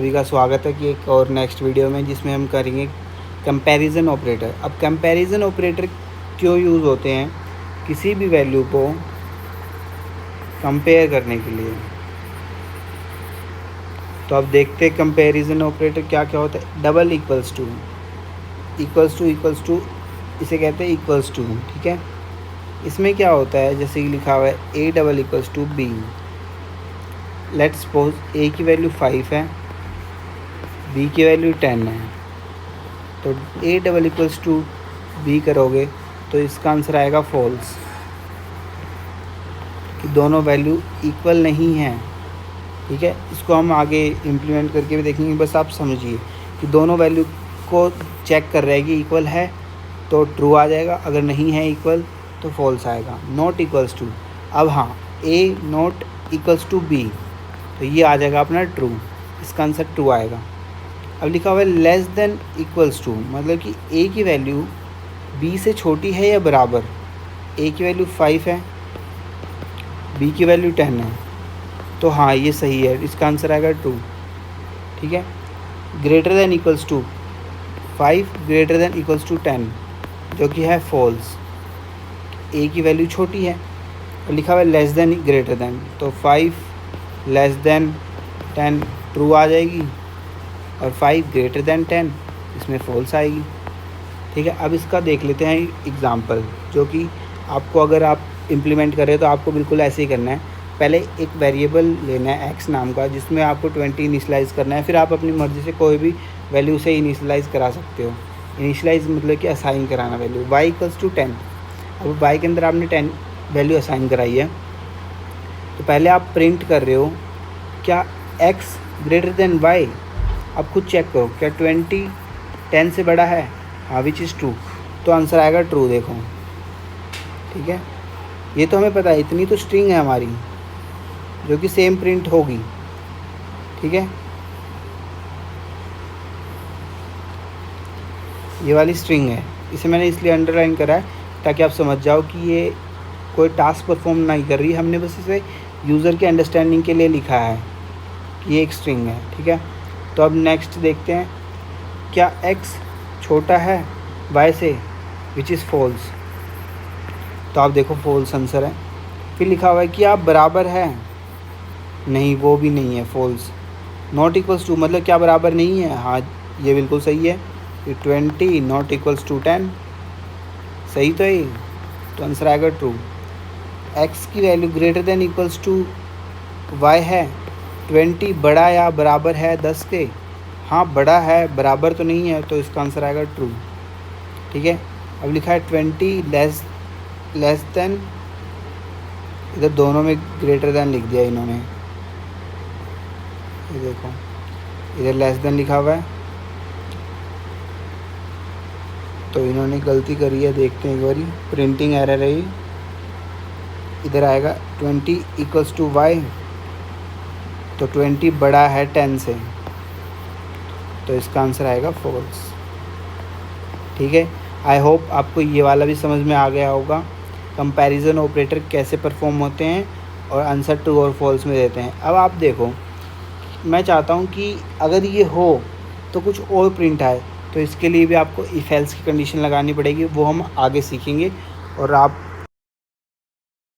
सभी का स्वागत है कि एक और नेक्स्ट वीडियो में जिसमें हम करेंगे कंपैरिजन ऑपरेटर। अब कंपैरिजन ऑपरेटर क्यों यूज़ होते हैं? किसी भी वैल्यू को कंपेयर करने के लिए। तो अब देखते हैं कंपैरिजन ऑपरेटर क्या क्या होता है। डबल इक्वल्स टू इसे कहते हैं इक्वल्स टू, ठीक है। इसमें क्या होता है, जैसे कि लिखा हुआ है A double equals to B. Let's suppose A की वैल्यू 5 है, बी की वैल्यू 10 है। तो A double equals to B करोगे तो इसका आंसर आएगा फॉल्स, कि दोनों वैल्यू इक्वल नहीं है, ठीक है। इसको हम आगे इम्प्लीमेंट करके भी देखेंगे, बस आप समझिए कि दोनों वैल्यू को चेक कर रहा है कि इक्वल है तो ट्रू आ जाएगा, अगर नहीं है इक्वल तो फॉल्स आएगा। नॉट इक्वल्स टू, अब हाँ ए नॉट इक्वल्स टू बी तो ये आ जाएगा अपना ट्रू, इसका आंसर ट्रू आएगा। अब लिखा हुआ है लेस देन इक्वल्स टू, मतलब कि ए की वैल्यू बी से छोटी है या बराबर। ए की वैल्यू 5 है, बी की वैल्यू 10 है, तो हाँ ये सही है, इसका आंसर आएगा ट्रू, ठीक है। Greater than equals to 5 greater than equals to 10 जो कि है फॉल्स, ए की वैल्यू छोटी है। और लिखा हुआ है लेस देन ग्रेटर देन, तो 5 लेस देन 10 ट्रू आ जाएगी और 5 ग्रेटर देन 10 इसमें फॉल्स आएगी, ठीक है। अब इसका देख लेते हैं एग्जांपल, जो कि आपको अगर आप इम्प्लीमेंट करें तो आपको बिल्कुल ऐसे ही करना है। पहले एक वेरिएबल लेना है x नाम का, जिसमें आपको 20 इनिशलाइज़ करना है। फिर आप अपनी मर्ज़ी से कोई भी वैल्यू से इनिशलाइज़ करा सकते हो। इनिशलाइज़ मतलब कि असाइन कराना वैल्यू। y इक्वल्स टू 10, अब y के अंदर आपने 10 वैल्यू असाइन कराई है, तो पहले आप प्रिंट कर रहे हो क्या x ग्रेटर देन y। अब खुद चेक करो क्या 20 10 से बड़ा है, हाँ विच इज़ ट्रू, तो आंसर आएगा ट्रू। देखो ठीक है, ये तो हमें पता है, इतनी तो स्ट्रिंग है हमारी जो कि सेम प्रिंट होगी, ठीक है। ये वाली स्ट्रिंग है, इसे मैंने इसलिए अंडरलाइन करा है ताकि आप समझ जाओ कि ये कोई टास्क परफॉर्म नहीं कर रही, हमने बस इसे यूज़र के अंडरस्टैंडिंग के लिए लिखा है कि ये एक स्ट्रिंग है, ठीक है। तो अब नेक्स्ट देखते हैं, क्या x छोटा है y से, विच इज़ फॉल्स, तो आप देखो फॉल्स आंसर है। फिर लिखा हुआ है कि आप बराबर है, नहीं वो भी नहीं है, फॉल्स। नॉट इक्वल्स टू मतलब क्या बराबर नहीं है, हाँ ये बिल्कुल सही है, कि 20 नॉट इक्वल्स टू 10 सही तो है, तो आंसर आएगा ट्रू। x की value greater than equals to y है, 20 बड़ा या बराबर है 10 के, हाँ बड़ा है बराबर तो नहीं है, तो इसका आंसर आएगा ट्रू, ठीक है। अब लिखा है 20 लेस देन, इधर दोनों में ग्रेटर देन लिख दिया इन्होंने, ये देखो इधर लेस देन लिखा हुआ है, तो इन्होंने गलती करी है। देखते हैं एक बारी, प्रिंटिंग एरर है। इधर आएगा 20 इक्वल्स टू y, तो 20 बड़ा है 10 से, तो इसका आंसर आएगा फॉल्स, ठीक है। आई होप आपको ये वाला भी समझ में आ गया होगा, कंपैरिजन ऑपरेटर कैसे परफॉर्म होते हैं और आंसर ट्रू और फॉल्स में देते हैं। अब आप देखो, मैं चाहता हूँ कि अगर ये हो तो कुछ और प्रिंट आए, तो इसके लिए भी आपको इफ एल्स की कंडीशन लगानी पड़ेगी, वो हम आगे सीखेंगे। और आप